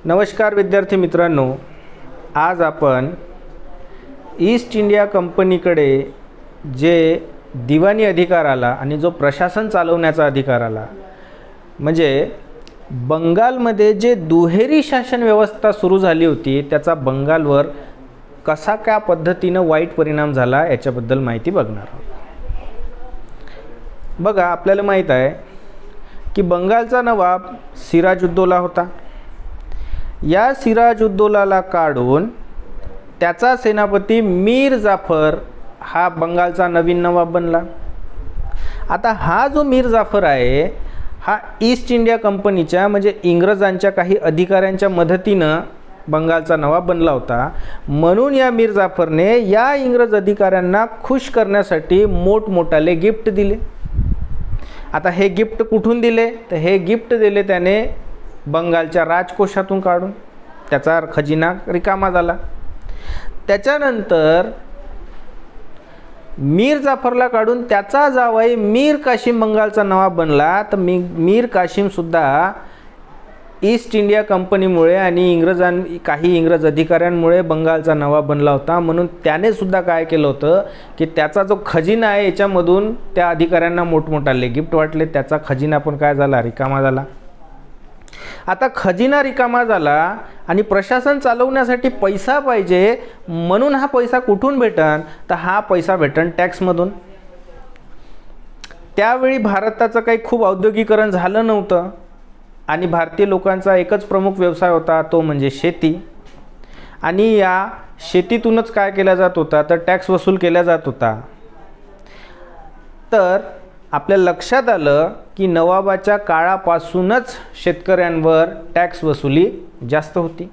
नमस्कार विद्यार्थी मित्रांनो, आज आपण ईस्ट इंडिया कंपनीकडे जे दिवाणी अधिकार आला आणि जो प्रशासन चालवण्याचा अधिकार आला, म्हणजे बंगालमध्ये जे दुहेरी शासन व्यवस्था सुरू झाली होती त्याचा बंगालवर कसा काय पद्धतीने वाईट परिणाम झाला याच्याबद्दल माहिती बघणार आहोत। बघा, आपल्याला माहित आहे की बंगालचा नवाब सिराजुद्दौला होता। या सिराजुद्दौलाला काढून त्याचा सेनापती मीर जाफर हा बंगालचा नवीन नवाब बनला। आता हा जो मीर जाफर आहे हा ईस्ट इंडिया कंपनीच्या म्हणजे इंग्रजांच्या काही अधिकाऱ्यांच्या मदतीनं बंगालचा नवाब बनला होता। म्हणून या मीर जाफरने या इंग्रज अधिकाऱ्यांना खुश करण्यासाठी मोठमोठाले गिफ्ट दिले। आता हे गिफ्ट कुठून दिले तर हे गिफ्ट दिले त्याने बंगालच्या राजकोषातून काढून, त्याचा खजिना रिकामा झाला। त्याच्यानंतर मीर जाफरला काढून त्याचा जावई मीर कासिम बंगालचा नवाब बनला। तर मीर कासिम सुद्धा ईस्ट इंडिया कंपनीमुळे आणि काही इंग्रज अधिकाऱ्यांमुळे बंगालचा नवाब बनला होता। म्हणून त्याने सुद्धा काय केलं होतं की त्याचा जो खजिना आहे याच्यामधून त्या अधिकाऱ्यांना मोठमोठाले गिफ्ट वाटले, त्याचा खजिना पण काय झाला, रिकामा झाला। आता खजिना रिकामा झाला आणि प्रशासन चालवण्यासाठी पैसा पाहिजे, म्हणून हा पैसा कुठून भेटन तर हा पैसा भेटन टॅक्समधून। त्यावेळी भारताचं काही खूप औद्योगिकरण झालं नव्हतं आणि भारतीय लोकांचा एकच प्रमुख व्यवसाय होता, तो म्हणजे शेती। आणि या शेतीतूनच काय केला जात होता तर टॅक्स वसूल केला जात होता। तर आपल्या लक्षात आलं की नवाबाच्या काळापासूनच शेतकऱ्यांवर टॅक्स वसुली जास्त होती।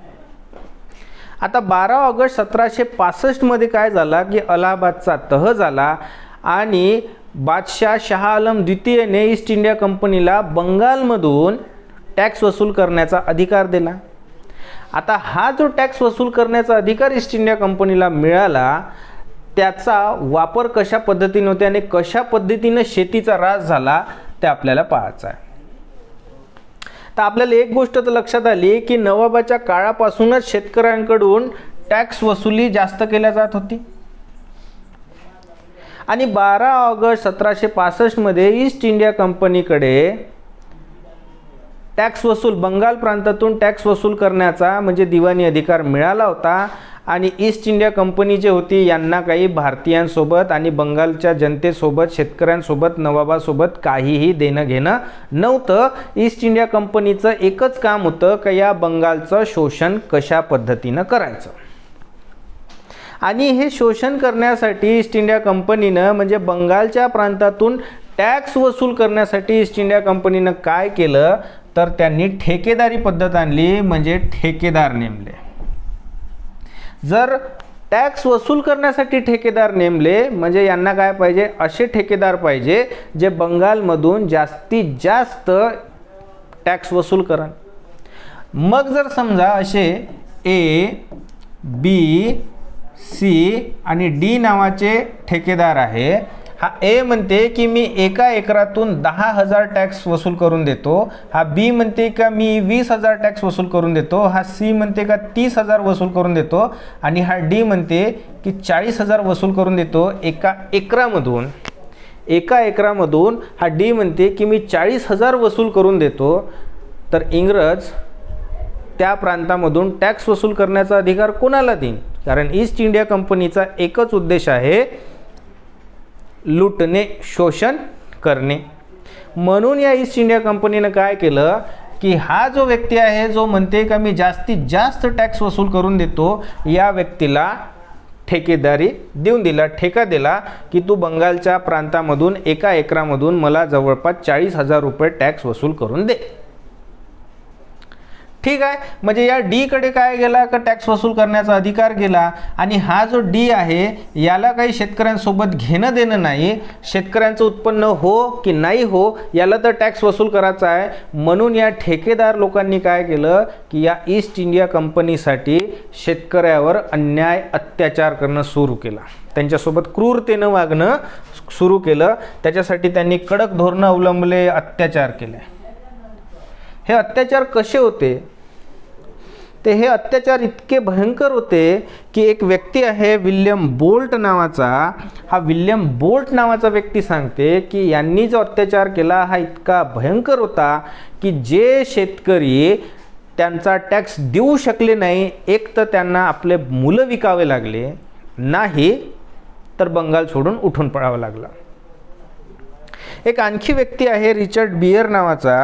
आता 12 ऑगस्ट 1765 मध्ये काय झाला की अलाहाबादचा तह झाला आणि बादशाह शाह आलम द्वितीयने ईस्ट इंडिया कंपनीला बंगालमधून टॅक्स वसूल करण्याचा अधिकार दिला। आता हा जो टॅक्स वसूल करण्याचा अधिकार ईस्ट इंडिया कंपनीला मिळाला, त्याचा वापर कशा पद्धतीने होते आणि कशा पद्धतीने शेतीचा ऱ्हास झाला ते आपल्याला पाहायचं आहे। तर आपल्याला एक गोष्ट तर लक्षात आली की नवाबाच्या काळापासूनच शेतकऱ्यांकडून टॅक्स वसुली जास्त केल्या जात होती। आणि 12 ऑगस्ट 1765 मध्ये ईस्ट इंडिया कंपनीकडे टॅक्स वसूल बंगाल प्रांतातून टॅक्स वसूल करण्याचा म्हणजे दिवाणी अधिकार मिळाला होता। आणि ईस्ट इंडिया कंपनी जे होती यांना काही भारतीयांसोबत आणि बंगालच्या जनतेसोबत, शेतकऱ्यांसोबत, नवाबासोबत काहीही देणं घेणं नव्हतं। ईस्ट इंडिया कंपनीचं एकच काम होतं की या बंगालचं शोषण कशा पद्धतीनं करायचं। आणि हे शोषण करण्यासाठी ईस्ट इंडिया कंपनीनं म्हणजे बंगालच्या प्रांतातून टॅक्स वसूल करण्यासाठी ईस्ट इंडिया कंपनीनं काय केलं तर त्यांनी ठेकेदारी पद्धत आणली, म्हणजे ठेकेदार नेमले। जर टॅक्स वसूल करण्यासाठी ठेकेदार नेमले म्हणजे यांना काय पाहिजे, असे ठेकेदार पाहिजे जे बंगालमधून जास्तीत जास्त टॅक्स वसूल करा। मग जर समजा असे ए, बी, सी आणि डी नावाचे ठेकेदार आहे, हा ए म्हणते की मी एका एकरातून 10,000 टॅक्स वसूल करून देतो, हा बी म्हणते का मी 20,000 टॅक्स वसूल करून देतो, हा सी म्हणते का 30,000 वसूल करून देतो आणि हा डी म्हणते की 40,000 वसूल करून देतो एका एकरामधून। एका एकरामधून हा डी म्हणते की मी 40,000 वसूल करून देतो। तर इंग्रज त्या प्रांतामधून टॅक्स वसूल करण्याचा अधिकार कोणाला देईन, कारण ईस्ट इंडिया कंपनीचा एकच उद्देश आहे लुटणे, शोषण करणे। म्हणून या ईस्ट इंडिया कंपनीनं काय केलं की हा जो व्यक्ती आहे जो म्हणते का मी जास्तीत जास्त टॅक्स वसूल करून देतो, या व्यक्तीला ठेकेदारी देऊन दिला, ठेका दिला की तू बंगालच्या प्रांतामधून एका एकरामधून मला जवळपास 40,000 रुपये टॅक्स वसूल करून दे। ठीक आहे, म्हणजे या डी कडे काय गेला का टॅक्स वसूल करण्याचा अधिकार गेला। आणि हा जो डी आहे याला काही शेतकऱ्यांसोबत घेणं देणं नाही, शेतकऱ्यांचं उत्पन्न हो की नाही हो याला तर टॅक्स वसूल करायचा आहे। म्हणून या ठेकेदार लोकांनी काय केलं की या ईस्ट इंडिया कंपनीसाठी शेतकऱ्यावर अन्याय, अत्याचार करणं सुरू केला, त्यांच्यासोबत क्रूरतेनं वागणं सुरू केलं। त्याच्यासाठी त्यांनी कडक धोरणं अवलंबले, अत्याचार केले। हे अत्याचार कसे होते ते हे अत्याचार इतके भयंकर होते की एक व्यक्ती आहे विल्यम बोल्ट नावाचा, हा विल्यम बोल्ट नावाचा व्यक्ती सांगते की यांनी जो अत्याचार केला हा इतका भयंकर होता की जे शेतकरी त्यांचा टॅक्स देऊ शकले नाही, एक तर त्यांना आपले मुलं विकावे लागले, नाही तर बंगाल सोडून उठून पळावं लागलं. एक आणखी व्यक्ती आहे रिचर्ड बियर नावाचा.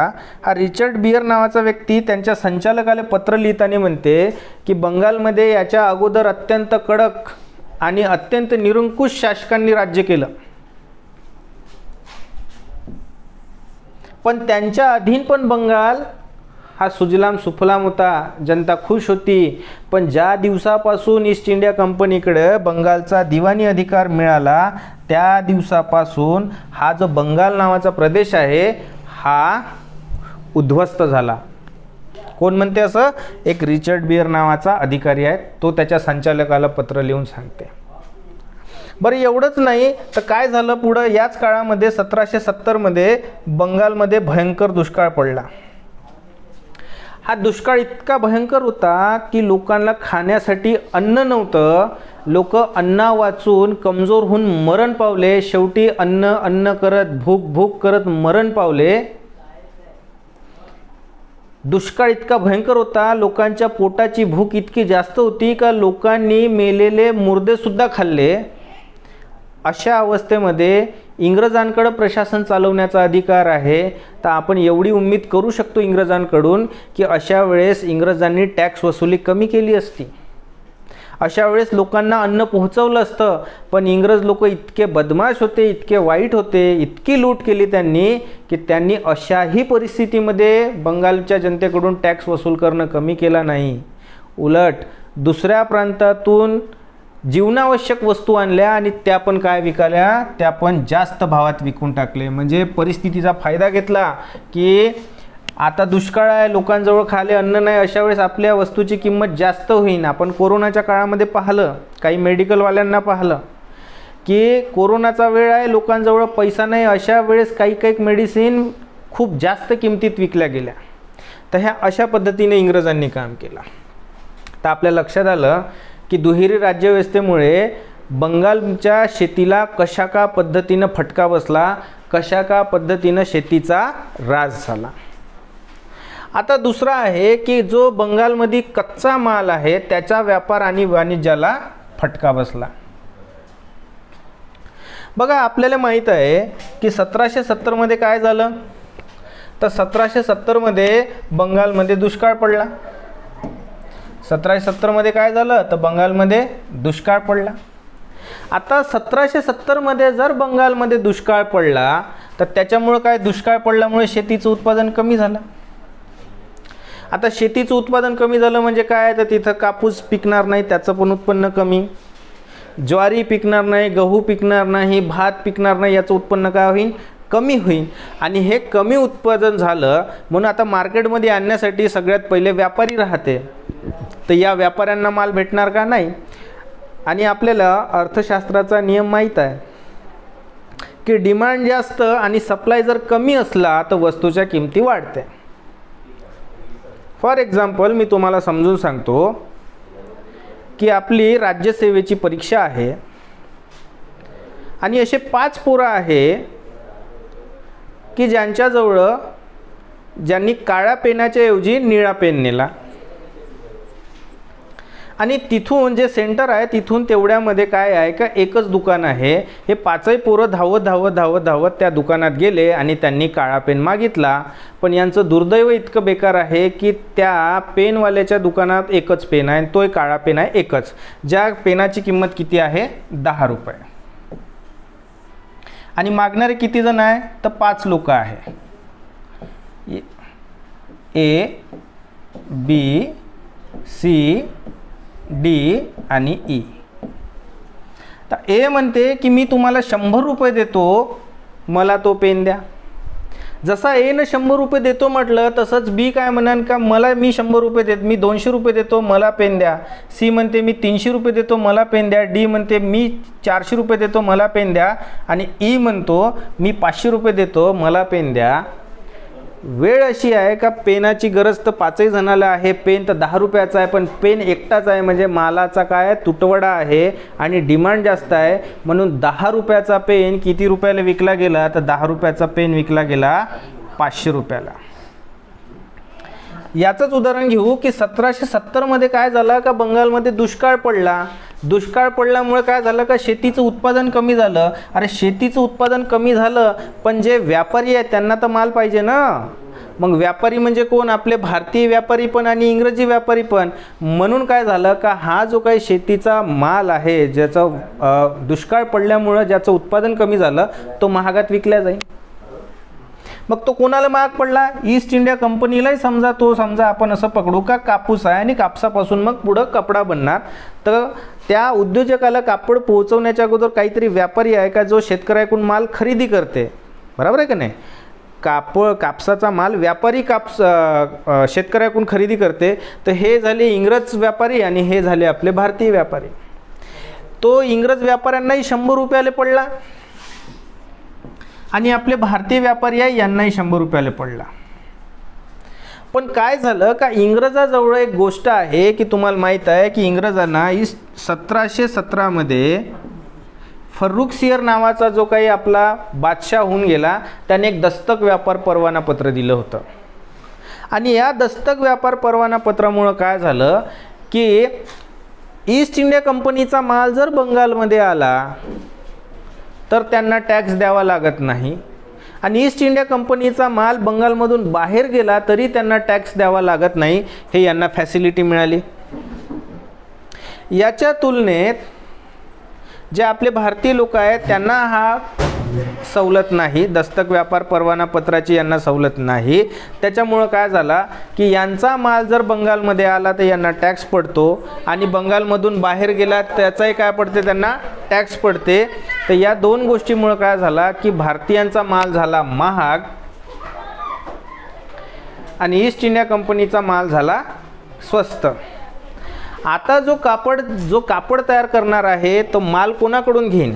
हा रिचर्ड बियर नावाचा व्यक्ती त्यांच्या संचालकाला पत्र लिहिताना म्हणते की बंगालमध्ये याच्या अगोदर अत्यंत कडक आणि अत्यंत निरंकुश शासकांनी राज्य केलं, पण त्यांच्या अधीन पण बंगाल हा सुजलाम सुफलाम होता, जनता खुश होती. पण ज्या दिवसापासून ईस्ट इंडिया कंपनीकडे बंगालचा दिवाणी अधिकार मिळाला त्या दिवसापासून हा जो बंगाल नावाचा प्रदेश आहे हा उद्ध्वस्त झाला. कोण म्हणते असं? एक रिचर्ड बियर नावाचा अधिकारी आहे, तो त्याच्या संचालकाला पत्र लिहून सांगते. बरं एवढंच नाही तर काय झालं पुढं, याच काळामध्ये 1770 मध्ये बंगालमध्ये भयंकर दुष्काळ पडला. हा दुष्काळ इतका भयंकर होता की लोकांना खाण्यासाठी अन्न नव्हतं, लोक अन्ना वाचून कमजोर होऊन मरण पावले. शेवटी अन्न करत भूक करत मरण पावले. दुष्काळ इतका भयंकर होता, लोकांच्या पोटाची भूक इतकी जास्त होती का लोकांनी मेलेले मुर्दे सुद्धा खाल्ले. अशा अवस्थेमध्ये इंग्रजांकडे प्रशासन चालवण्याचा अधिकार आहे, तर आपण एवढी उम्मीद करू शकतो इंग्रजांकडून की अशा वेळेस इंग्रजांनी टॅक्स वसुली कमी केली असती, अशा वेळेस लोकांना अन्न पोहोचवलं असतं. पण इंग्रज लोक इतके बदमाश होते, इतके वाईट होते, इतकी लूट केली त्यांनी की त्यांनी अशाही परिस्थितीमध्ये बंगालच्या जनतेकडून टॅक्स वसूल करणं कमी केला नाही. उलट दुसऱ्या प्रांतातून जीवनावश्यक वस्तू आणल्या आणि त्या पण काय विकाल्या, त्या पण जास्त भावात विकून टाकले. म्हणजे परिस्थितीचा फायदा घेतला की आता दुष्काळ आहे, लोकांजवळ खाले अन्न नाही, अशा वेळेस आपल्या वस्तूची किंमत जास्त होईल. आपण कोरोनाच्या काळामध्ये पाहिलं, काही मेडिकलवाल्यांना पाहिलं की कोरोनाचा वेळ आहे, लोकांजवळ पैसा नाही, अशा वेळेस काही मेडिसिन खूप जास्त किमतीत विकल्या गेल्या. तर ह्या अशा पद्धतीने इंग्रजांनी काम केलं. तर आपल्या लक्षात आलं की दुहेरी राज्यव्यवस्थेमुळे बंगालच्या शेतीला कशा का पद्धतीनं फटका बसला, कशा का पद्धतीनं शेतीचा ऱ्हास झाला. आता दुसरा आहे की जो बंगालमध्ये कच्चा माल आहे त्याचा व्यापार आणि वाणिज्याला फटका बसला. बघा आपल्याला माहीत आहे की 1770 मध्ये काय झालं, तर 1770 मध्ये बंगालमध्ये दुष्काळ पडला. 1770 मध्ये काय झालं, तर बंगालमध्ये दुष्काळ पडला. आता 1770 मध्ये जर बंगालमध्ये दुष्काळ पडला तर त्याच्यामुळे काय, दुष्काळ पडल्यामुळे शेतीचं उत्पादन कमी झालं. आता शेतीचं उत्पादन कमी झालं म्हणजे काय, तर तिथं कापूस पिकणार नाही, त्याचं पण उत्पन्न कमी, ज्वारी पिकणार नाही, गहू पिकणार नाही, भात पिकणार नाही, याचं उत्पन्न काय होईल, कमी होईल. आणि हे कमी उत्पादन झालं म्हणून आता मार्केटमध्ये आणण्यासाठी सगळ्यात पहिले व्यापारी राहते. तर या व्यापाऱ्यांना माल भेटणार का, नाही. आणि आपल्याला अर्थशास्त्राचा नियम माहीत आहे की डिमांड जास्त आणि सप्लाय जर कमी असला तर वस्तूच्या किमती वाढते. फॉर एक्झाम्पल मी तुम्हाला समजून सांगतो की आपली राज्यसेवेची परीक्षा आहे आणि असे 5 पोरं आहे की ज्यांनी काळ्या पेनाच्या ऐवजी निळा पेन नेला आणि तिथून जे सेंटर आहे तिथून तेवढ्यामध्ये काय आहे का एकच दुकान आहे. हे 5ही पोरं धावत त्या दुकानात गेले आणि त्यांनी काळा पेन मागितला. पण यांचं दुर्दैव इतकं बेकार आहे की त्या पेनवाल्याच्या दुकानात एकच पेन आहे, तोही काळा पेन आहे एकच, ज्या पेनाची किंमत किती आहे, 10 रुपये. आणि मागणारे किती जण आहे, तर 5 लोक आहे, ए बी सी डी आणि ई. तर ए म्हणते की मी तुम्हाला 100 रुपये देतो, मला तो पेन द्या. जसा ए ने 100 रुपये देतो म्हटलं तसंच बी काय म्हणान का मी 100 रुपये देत, मी 200 रुपये देतो, मला पेन द्या. सी म्हणते मी 300 रुपये देतो, मला पेन द्या. डी म्हणते मी 400 रुपये देतो, मला पेन द्या. आणि ई म्हणतो मी 500 रुपये देतो, मला पेन द्या. वेळ अशी आहे का पेनाची गरज तर 5ही जणाला आहे, पेन तर 10 रुपयाचा आहे, पण पेन एकटाच आहे म्हणजे मालाचा काय तुटवडा आहे आणि डिमांड जास्त आहे, म्हणून 10 रुपयाचा पेन किती रुपयाला विकला गेला, तर 10 रुपयाचा पेन विकला गेला 500 रुपयाला. याचंच उदाहरण घेऊ की 1770 मध्ये काय झालं का बंगालमध्ये दुष्काळ पडला. दुष्काळ पडल्यामुळे काय झालं का शेतीचं उत्पादन कमी झालं. अरे शेतीचं उत्पादन कमी झालं, पण जे व्यापारी आहेत त्यांना तर माल पाहिजे ना. मग व्यापारी म्हणजे कोण, आपले भारतीय व्यापारी पण आणि इंग्रजी व्यापारी पण. म्हणून काय झालं का हा जो काही शेतीचा माल आहे ज्याचं दुष्काळ पडल्यामुळं ज्याचं उत्पादन कमी झालं तो महागात विकला जाईल. मग तो कोणाला महाग पडला, ईस्ट इंडिया कंपनीलाही. समजा आपण असं पकडू का कापूस आहे आणि कापसापासून मग पुढं कपडा बनणार, तर त्या उद्योजकाला कापड पोहोचवण्याच्या अगोदर काहीतरी व्यापारी आहे का जो शेतकऱ्याकडून माल खरेदी करते, बरोबर आहे का नाही. कापसाचा माल व्यापारी शेतकऱ्याकडून खरेदी करते. तर हे झाले इंग्रज व्यापारी आणि हे झाले आपले भारतीय व्यापारी. तो इंग्रज व्यापाऱ्यांनाही 100 रुपयाला पडला आणि आपले भारतीय व्यापारी आहे यांनाही 100 रुपयाला पडला. पण काय झालं का इंग्रजाजवळ एक गोष्ट आहे की तुम्हाला माहीत आहे की इंग्रजांना 1717 मध्ये फर्रुखसियर नावाचा जो काही आपला बादशाह होऊन गेला त्याने एक दस्तक व्यापार परवाना पत्र दिलं होतं. आणि या दस्तक व्यापार परवाना पत्रामुळं काय झालं की ईस्ट इंडिया कंपनीचा माल जर बंगालमध्ये आला तर त्यांना टॅक्स द्यावा लागत नाही, आणि ईस्ट इंडिया कंपनीचा माल बंगालमधून बाहेर गेला तरी त्यांना टॅक्स द्यावा लागत नाही. हे यांना फॅसिलिटी मिळाली. याच्या तुलनेत जे आपले भारतीय लोक आहेत त्यांना हा सवलत नाही, दस्तक व्यापार परवाना पत्राची यांना सवलत नाही. त्याच्यामुळं काय झाला की यांचा माल जर बंगालमध्ये आला तर यांना टॅक्स पडतो आणि बंगालमधून बाहेर गेला त्याचाही काय पडते, त्यांना टॅक्स पडते. तर या दोन गोष्टीमुळं काय झाला की भारतीयांचा माल झाला महाग आणि ईस्ट इंडिया कंपनीचा माल झाला स्वस्त. आता जो कापड तयार करणार आहे तो माल कोणाकडून घेईन.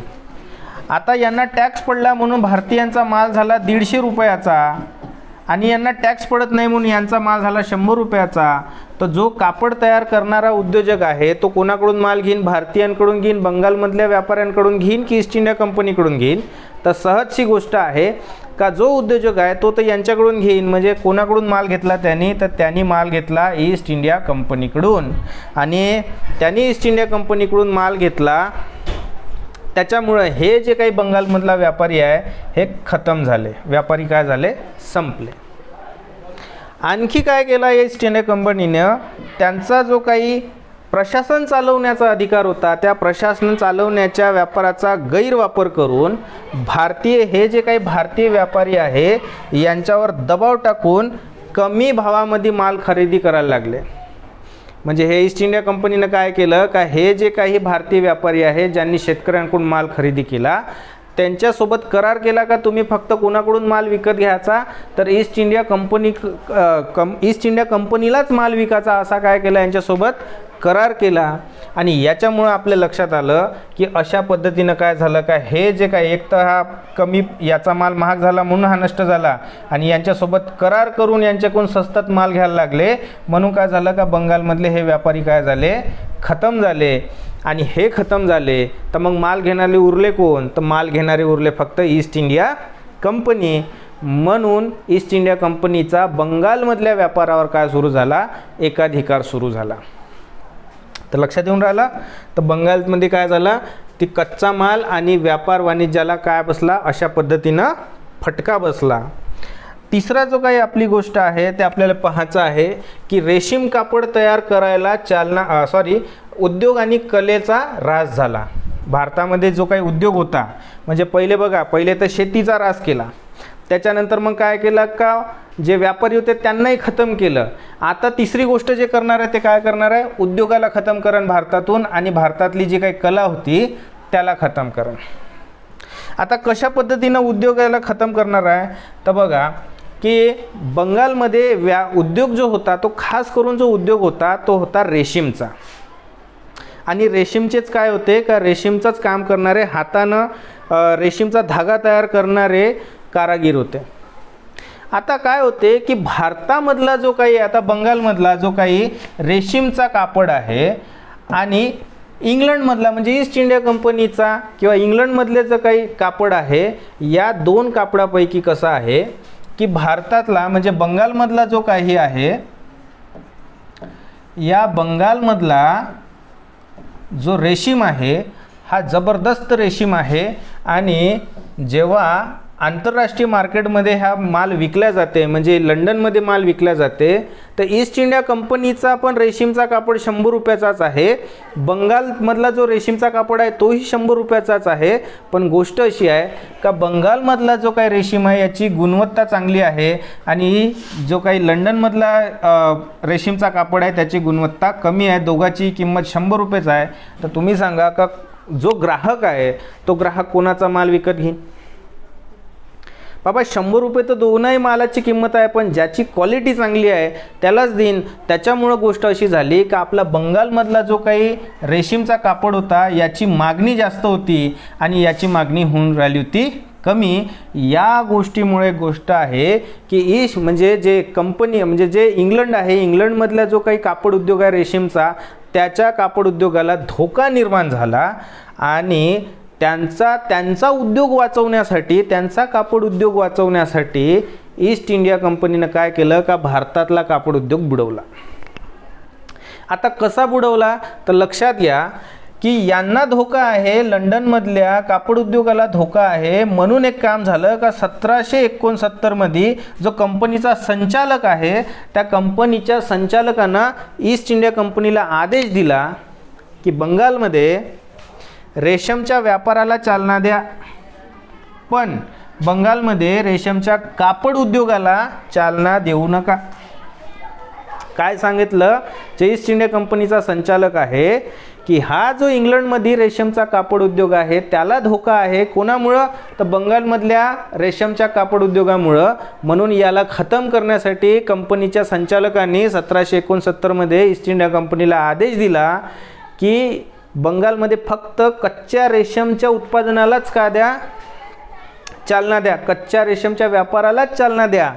आता यांना टॅक्स पडला म्हणून भारतीयांचा माल झाला 150 रुपयाचा आणि यांना टॅक्स पडत नाही म्हणून यांचा माल झाला 100 रुपयाचा. तर जो कापड तयार करणारा उद्योजक आहे तो कोणाकडून माल घेईन, भारतीयांकडून घेईन, बंगालमधल्या व्यापाऱ्यांकडून घेईन की ईस्ट इंडिया कंपनीकडून घेईन. तर सहजची गोष्ट आहे का जो उद्योजक आहे तो तर यांच्याकडून घेईन. म्हणजे कोणाकडून माल घेतला त्यांनी, तर त्यांनी माल घेतला ईस्ट इंडिया कंपनीकडून आणि त्यांनी ईस्ट इंडिया कंपनीकडून माल घेतला. त्याच्यामुळे हे जे काही बंगालमधला व्यापारी आहे हे खतम झाले, व्यापारी काय झाले, संपले. आणखी काय केला ईस्ट इंडिया कंपनीनं, त्यांचा जो काही प्रशासन चालवण्याचा अधिकार होता त्या प्रशासन चालवण्याच्या व्यापाराचा गैरवापर करून हे जे काही भारतीय व्यापारी आहे यांच्यावर दबाव टाकून कमी भावामध्ये माल खरेदी करायला लागले. म्हणजे हे ईस्ट इंडिया कंपनीनं काय केलं का हे जे काही भारतीय व्यापारी आहे ज्यांनी शेतकऱ्यांकडून माल खरेदी केला त्यांच्यासोबत करार केला का तुम्ही फक्त कोणाकडून माल विकत घ्यायचा, तर ईस्ट इंडिया कंपनीलाच माल विकायचा असा काय केला यांच्यासोबत करार केला. आणि याच्यामुळं आपल्या लक्षात आलं की अशा पद्धतीनं काय झालं का हे जे काय एक तर हा याचा माल महाग झाला म्हणून हा नष्ट झाला आणि यांच्यासोबत करार करून यांच्याकडून स्वस्तात माल घ्यायला लागले म्हणून काय झालं का बंगालमधले हे व्यापारी काय झाले, खतम झाले. आणि हे खतम झाले तर मग माल घेणारे उरले कोण, तर माल घेणारे उरले फक्त ईस्ट इंडिया कंपनी. म्हणून ईस्ट इंडिया कंपनीचा बंगालमधल्या व्यापारावर काय सुरू झाला, एकाधिकार सुरू झाला. तर लक्षात येऊन राहिला. तर बंगालमध्ये काय झाला, ती कच्चा माल आणि व्यापार वाणिज्याला काय बसला, अशा पद्धतीनं फटका बसला. तिसरा जो काही आपली गोष्ट आहे ते आपल्याला पाहायचं आहे की रेशीम कापड तयार करायला उद्योग आणि कलेचा ऱ्हास झाला. भारतामध्ये जो काही उद्योग होता म्हणजे पहिले तर शेतीचा ऱ्हास केला, त्याच्यानंतर मग काय केलं का जे व्यापारी होते त्यांनाही खतम केलं. आता तिसरी गोष्ट जे करणार आहे ते काय करणार आहे, उद्योगाला खतम करण भारतातून आणि भारतातली जी काही कला होती त्याला खतम करण. आता कशा पद्धतीनं उद्योगाला खतम करणार आहे, तर बघा की बंगालमध्ये उद्योग जो होता तो खास करून जो उद्योग होता तो होता रेशीमचा. आणि रेशीमचेच काय होते का रेशीमचंच काम करणारे, हातानं रेशीमचा धागा तयार करणारे कारागीर होते. आता काय होते की भारतामधला जो काही, आता बंगालमधला जो काही रेशीमचा कापड आहे आणि इंग्लंडमधला म्हणजे ईस्ट इंडिया कंपनीचा किंवा इंग्लंडमधले जो काही कापड आहे, या दोन कापडापैकी कसं आहे की भारतातला म्हणजे बंगालमधला जो काही आहे, या बंगालमधला जो रेशीम आहे हा जबरदस्त रेशीम आहे आणि जेव्हा आंतरराष्ट्रीय मार्केटमध्ये हा माल विकला जाते म्हणजे लंडनमध्ये माल विकला जाते, तर ईस्ट इंडिया कंपनीचा पण रेशीमचा कापड 100 रुपयाचाच आहे, बंगालमधला जो रेशीमचा कापड आहे तोही 100 रुपयाचाच आहे. पण गोष्ट अशी आहे का बंगालमधला जो काही रेशीम आहे याची गुणवत्ता चांगली आहे आणि जो काही लंडनमधला रेशीमचा कापड आहे त्याची गुणवत्ता कमी आहे. दोघाची किंमत 100 रुपयेच आहे. तर तुम्ही सांगा का जो ग्राहक आहे तो ग्राहक कोणाचा माल विकत घेईन? बाबा 100 रुपये तर दोनही मालाची किंमत आहे, पण ज्याची क्वालिटी चांगली आहे त्यालाच देईन. त्याच्यामुळं गोष्ट अशी झाली का आपला बंगालमधला जो काही रेशीमचा कापड होता याची मागणी जास्त होती आणि याची मागणी होऊन राहिली होती कमी. या गोष्टीमुळे गोष्ट आहे की ईस्ट म्हणजे जे कंपनी म्हणजे जे इंग्लंड आहे, इंग्लंडमधला जो काही कापड उद्योग आहे रेशीमचा, त्याच्या कापड उद्योगाला धोका निर्माण झाला आणि त्यांचा उद्योग वाचवण्यासाठी, त्यांचा कापड उद्योग वाचवण्यासाठी ईस्ट इंडिया कंपनीनं काय केलं का भारतातला कापड उद्योग बुडवला. आता कसा बुडवला तर लक्षात घ्या की यांना धोका आहे, लंडनमधल्या कापड उद्योगाला धोका आहे. म्हणून एक काम झालं का 1769 मध्ये जो कंपनीचा संचालक आहे त्या कंपनीच्या संचालकांना ईस्ट इंडिया कंपनीला आदेश दिला की बंगालमध्ये रेशमच्या व्यापाराला चालना द्या, पण बंगालमध्ये रेशमच्या कापड उद्योगाला चालना देऊ नका. काय सांगितलं जे ईस्ट इंडिया कंपनीचा संचालक आहे की हा जो इंग्लंडमध्ये रेशमचा कापड उद्योग आहे त्याला धोका आहे. कोणामुळं तर बंगालमधल्या रेशमच्या कापड उद्योगामुळं. म्हणून याला खतम करण्यासाठी कंपनीच्या संचालकांनी 1769 मध्ये ईस्ट इंडिया कंपनीला आदेश दिला की बंगालमध्ये फक्त कच्च्या रेशमच्या उत्पादनालाच का द्या चालना द्या, कच्च्या रेशमच्या व्यापारालाच चालना द्या,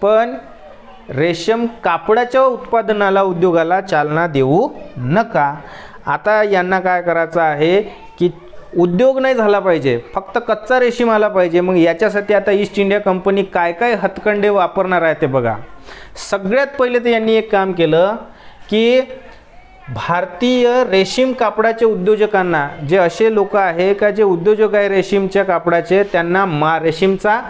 पण रेशम कापडाच्या उत्पादनाला उद्योगाला चालना देऊ नका. आता यांना काय करायचं आहे की उद्योग नाही झाला पाहिजे, फक्त कच्चा रेशीम आला पाहिजे. मग याच्यासाठी आता ईस्ट इंडिया कंपनी काय काय हतकंडे वापरणार आहे ते बघा. सगळ्यात पहिले तर यांनी एक काम केलं की भारतीय रेशीम कापडाचे उद्योजकांना, जे असे लोक आहे का जे उद्योजक आहे रेशीमच्या कापडाचे, त्यांना रेशीमचा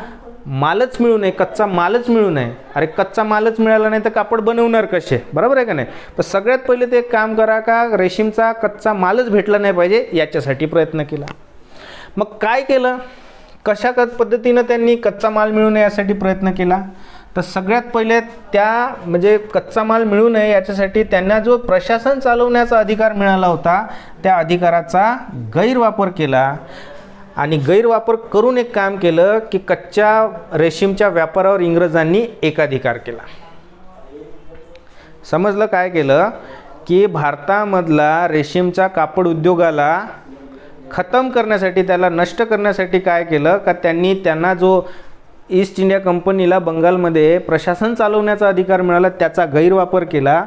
मालच मिळू नये, कच्चा मालच मिळू नये. अरे कच्चा मालच मिळाला नाही तर कापड बनवणार कसे, बरोबर आहे का नाही? तर सगळ्यात पहिले ते एक काम करा का रेशीमचा कच्चा मालच भेटला नाही पाहिजे याच्यासाठी प्रयत्न केला. मग काय केलं, कशा पद्धतीनं त्यांनी कच्चा माल मिळू नये यासाठी प्रयत्न केला. तर सगळ्यात पहिले त्या म्हणजे कच्चा माल मिळू नये याच्यासाठी त्यांना जो प्रशासन चालवण्याचा अधिकार मिळाला होता त्या अधिकाराचा गैरवापर केला आणि गैरवापर करून एक काम केलं की कच्च्या रेशीमच्या व्यापारावर इंग्रजांनी एकाधिकार केला. समजलं काय केलं की भारतामधला रेशीमच्या कापड उद्योगाला खतम करण्यासाठी, त्याला नष्ट करण्यासाठी काय केलं का त्यांना जो ईस्ट इंडिया कंपनीला बंगालमध्ये प्रशासन चालवण्याचा अधिकार मिळाला त्याचा गैरवापर केला.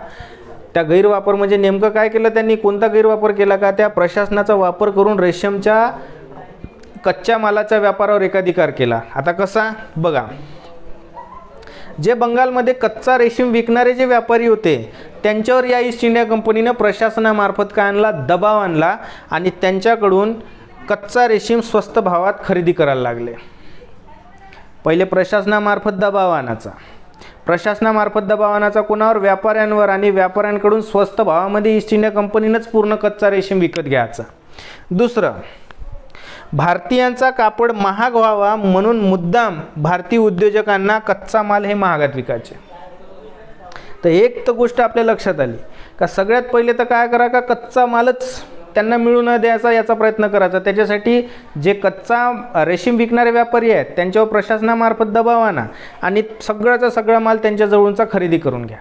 त्या गैरवापर म्हणजे नेमकं काय केलं त्यांनी, कोणता गैरवापर केला का त्या प्रशासनाचा वापर करून रेशमच्या कच्च्या मालाच्या व्यापारावर एकाधिकार केला. आता कसा बघा, जे बंगालमध्ये कच्चा रेशीम विकणारे जे व्यापारी होते त्यांच्यावर या ईस्ट इंडिया कंपनीनं प्रशासनामार्फत काय आणला, दबाव आणला आणि त्यांच्याकडून कच्चा रेशीम स्वस्त भावात खरेदी करायला लागले. पहिले प्रशासनामार्फत दबाव आणायचा, प्रशासनामार्फत दबाव आणायचा कोणावर, व्यापाऱ्यांवर, आणि व्यापाऱ्यांकडून स्वस्त भावामध्ये ईस्ट इंडिया कंपनीनंच पूर्ण कच्चा रेशीम विकत घ्यायचा. दुसरं, भारतीयांचा कापड महाग व्हावा म्हणून मुद्दाम भारतीय उद्योजकांना कच्चा माल हे महागात विकायचे. तर एक तर गोष्ट आपल्या लक्षात आली का सगळ्यात पहिले तर काय करा का कच्चा मालच त्यांना मिळू न द्यायचा याचा प्रयत्न करायचा. त्याच्यासाठी जे कच्चा रेशीम विकणारे व्यापारी आहेत त्यांच्यावर प्रशासनामार्फत दबाव आणा आणि सगळ्याचा सगळा माल त्यांच्याजवळचा खरेदी करून घ्या.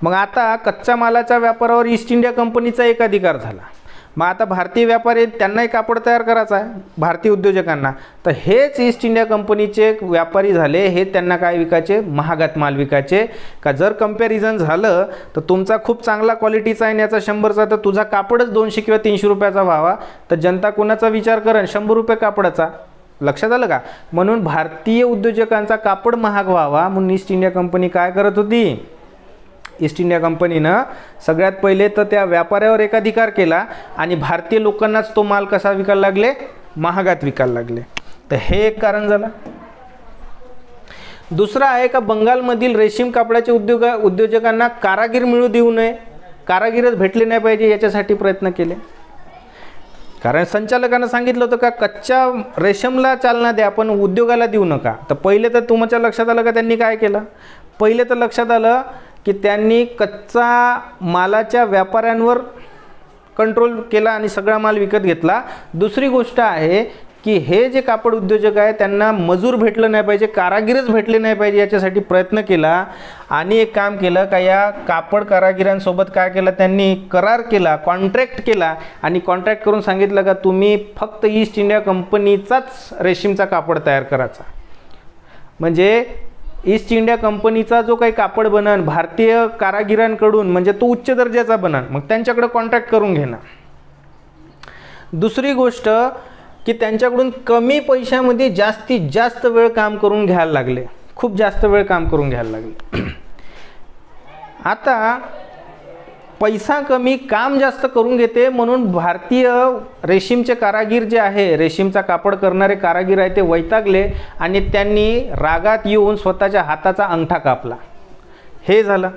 मग आता कच्च्या मालाच्या व्यापारावर ईस्ट इंडिया कंपनीचा एक अधिकार झाला. मग आता भारतीय व्यापारी त्यांनाही कापड तयार करायचा आहे भारतीय उद्योजकांना, तर हेच ईस्ट इंडिया कंपनीचे व्यापारी झाले, हे त्यांना काय विकायचे, महागात माल विकायचे. का जर कंपॅरिझन झालं तर तुमचा खूप चांगला क्वालिटीचा आहे याचा 100चा, तर तुझा कापडच 200 किंवा 300 रुपयाचा व्हावा, तर जनता कोणाचा विचार करेन, 100 रुपये कापडाचा. लक्षात आलं का? म्हणून भारतीय उद्योजकांचा कापड महाग व्हावा म्हणून ईस्ट इंडिया कंपनी काय करत होती, ईस्ट इंडिया कंपनीनं सगळ्यात पहिले तर त्या व्यापाऱ्यावर एकाधिकार केला आणि भारतीय लोकांनाच तो माल कसा विकायला लागले, महागात विकायला लागले. तर हे एक कारण झालं. दुसरं आहे का बंगालमधील रेशीम कापडाच्या उद्योजकांना कारागीर मिळू देऊ नये, कारागीरच भेटले नाही पाहिजे याच्यासाठी प्रयत्न केले. कारण संचालकांना सांगितलं होतं का कच्च्या रेशमला चालना द्या पण उद्योगाला देऊ नका. तर पहिले तर तुमच्या लक्षात आलं का त्यांनी काय केलं, पहिले तर लक्षात आलं की त्यांनी कच्चा मालाच्या व्यापाऱ्यांवर कंट्रोल केला आणि सगळा माल विकत घेतला. दुसरी गोष्ट आहे की हे जे कापड उद्योजक आहे त्यांना मजूर भेटलं नाही पाहिजे, कारागीरच भेटले नाही पाहिजे याच्यासाठी प्रयत्न केला. आणि एक काम केलं का या कापड कारागिरांसोबत काय केलं त्यांनी, करार केला, कॉन्ट्रॅक्ट केला आणि कॉन्ट्रॅक्ट करून सांगितलं का तुम्ही फक्त ईस्ट इंडिया कंपनीचाच रेशीमचा कापड तयार करायचा. म्हणजे ईस्ट इंडिया कंपनीचा जो काही कापड बनन भारतीय कारागिरांकडून म्हणजे तो उच्च दर्जाचा बनन, मग त्यांच्याकडे कॉन्ट्रॅक्ट करून घेणं. दुसरी गोष्ट की त्यांच्याकडून कमी पैशामध्ये जास्तीत जास्त वेळ काम करून घ्यायला लागले, खूप जास्त वेळ काम करून घ्यायला लागले. आता पैसा कमी काम जास्त करून घेते म्हणून भारतीय रेशीमचे कारागीर जे आहे, रेशीमचा कापड करणारे कारागीर आहे ते वैतागले आणि त्यांनी रागात येऊन स्वतःच्या हाताचा अंगठा कापला. हे झालं.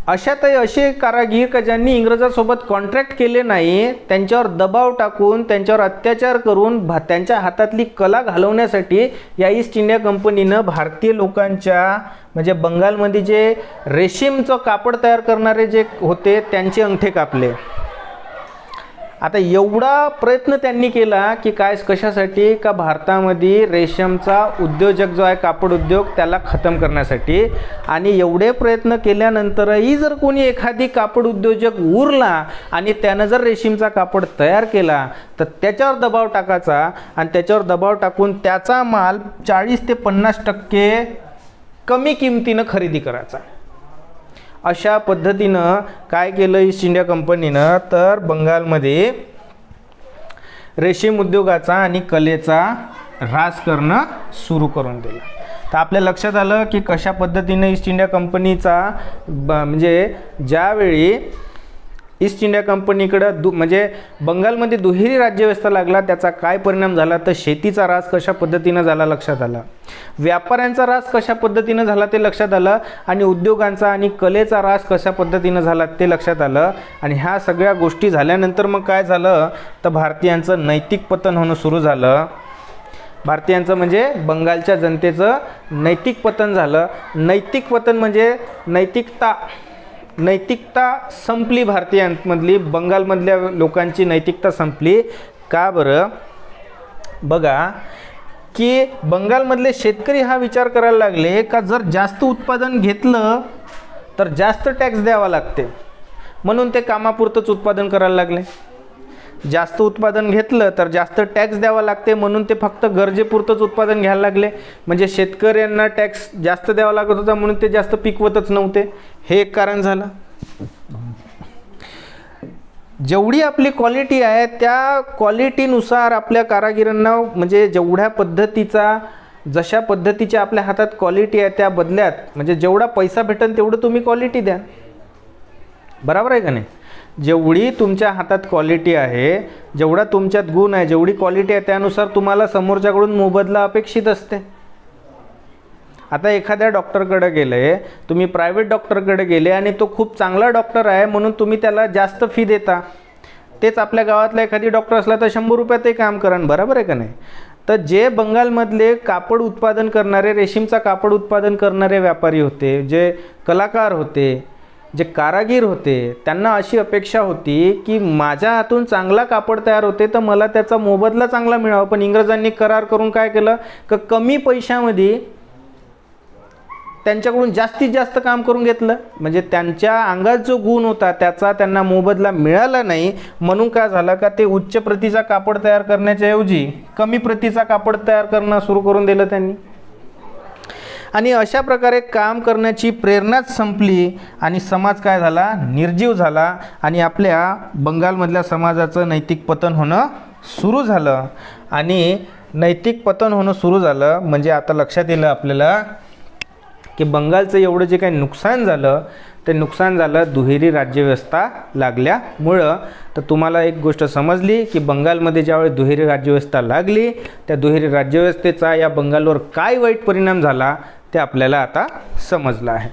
अशातही असे कारागीर का ज्यांनी इंग्रजांसोबत कॉन्ट्रॅक्ट केले नाही, त्यांच्यावर दबाव टाकून त्यांच्यावर अत्याचार करून त्यांच्या हातातली कला घालवण्यासाठी या ईस्ट इंडिया कंपनीनं भारतीय लोकांच्या म्हणजे बंगालमध्ये जे रेशीमचं कापड तयार करणारे जे होते त्यांचे अंगठे कापले. आता एवढा प्रयत्न त्यांनी केला की काय कशासाठी, का भारतामध्ये रेशीमचा उद्योजक जो आहे कापड उद्योग त्याला खतम करण्यासाठी. आणि एवढे प्रयत्न केल्यानंतरही जर कोणी एखादी कापड उद्योजक उरला आणि त्यानं जर रेशीमचा कापड तयार केला तर त्याच्यावर दबाव टाकायचा आणि त्याच्यावर दबाव टाकून त्याचा माल 40 ते 50% कमी किमतीनं खरेदी करायचा. अशा पद्धतीनं काय केलं ईस्ट इंडिया कंपनीनं, तर बंगालमध्ये रेशीम उद्योगाचा आणि कलेचा ऱ्हास करणं सुरू करून दिलं. तर आपल्या लक्षात आलं की कशा पद्धतीनं ईस्ट इंडिया कंपनीचा म्हणजे ज्यावेळी ईस्ट इंडिया कंपनीकडं म्हणजे बंगालमध्ये दुहेरी राज्यव्यवस्था लागला त्याचा काय परिणाम झाला, तर शेतीचा ऱ्हास कशा पद्धतीनं झाला लक्षात आला, व्यापाऱ्यांचा ऱ्हास कशा पद्धतीनं झाला ते लक्षात आलं आणि उद्योगांचा आणि कलेचा ऱ्हास कशा पद्धतीनं झाला ते लक्षात आलं. आणि ह्या सगळ्या गोष्टी झाल्यानंतर मग काय झालं, तर भारतीयांचं नैतिक पतन होणं सुरू झालं. भारतीयांचं म्हणजे बंगालच्या जनतेचं नैतिक पतन झालं. नैतिक पतन म्हणजे नैतिकता संपली भारतीयांमधली, बंगालमधल्या लोकांची नैतिकता संपली. का बरं, बघा की बंगालमधले शेतकरी हा विचार करायला लागले का जर जास्त उत्पादन घेतलं तर जास्त टॅक्स द्यावा लागते, म्हणून ते कामापुरतंच उत्पादन करायला लागले. जास्त उत्पादन घेतलं तर जास्त टॅक्स द्यावा लागते म्हणून ते फक्त गरजेपुरतंच उत्पादन घ्यायला लागले. म्हणजे शेतकऱ्यांना टॅक्स जास्त द्यावा लागत होता म्हणून ते जास्त पिकवतच नव्हते. हे एक कारण झालं. जेवढी आपली क्वालिटी आहे त्या क्वालिटीनुसार आपल्या कारागिरांना म्हणजे जशा पद्धतीच्या आपल्या हातात क्वालिटी आहे त्या बदल्यात म्हणजे जेवढा पैसा भेटेल तेवढं तुम्ही क्वालिटी द्या. बरोबर आहे का नाही? जेवढी तुमच्या हातात क्वालिटी आहे, जेवढा तुमच्यात गुण आहे, जेवढी क्वालिटी आहे त्यानुसार तुम्हाला समोरच्याकडून मोबदला अपेक्षित असते. आता एखाद्या डॉक्टरकडे गेले, तुम्ही प्रायव्हेट डॉक्टरकडे गेले आणि तो खूप चांगला डॉक्टर आहे म्हणून तुम्ही त्याला जास्त फी देता. तेच आपल्या गावातला एखादी डॉक्टर असला तर 100 रुपयातही काम करा. बरोबर आहे का नाही? तर जे बंगालमधले कापड उत्पादन करणारे, रेशीमचा कापड उत्पादन करणारे व्यापारी होते, जे कलाकार होते, जे कारागीर होते, त्यांना अशी अपेक्षा होती की माझ्या हातून चांगला कापड तयार होते तर मला त्याचा मोबदला चांगला मिळावा. पण इंग्रजांनी करार करून काय केलं, की कमी पैशामध्ये त्यांच्याकडून जास्तीत जास्त काम करून घेतलं, म्हणजे त्यांच्या अंगात जो गुण होता त्याचा त्यांना मोबदला मिळाला नाही. म्हणून काय झालं का ते उच्च प्रतीचा कापड तयार करण्याच्या ऐवजी कमी प्रतीचा कापड तयार करणं सुरू करून दिलं त्यांनी. आणि अशा प्रकारे काम करण्याची प्रेरणाच संपली आणि समाज काय झाला, निर्जीव झाला आणि आपल्या बंगालमधल्या समाजाचं नैतिक पतन होणं सुरू झालं. आणि नैतिक पतन होणं सुरू झालं म्हणजे आता लक्षात येईल आपल्याला की बंगालचं एवढं जे काही नुकसान झालं ते नुकसान झालं दुहेरी राज्यव्यवस्था लागल्यामुळं. तर तुम्हाला एक गोष्ट समजली की बंगालमध्ये ज्यावेळी दुहेरी राज्यव्यवस्था लागली त्या दुहेरी राज्यव्यवस्थेचा या बंगालवर काय वाईट परिणाम झाला ते आपल्याला आता समजलं आहे.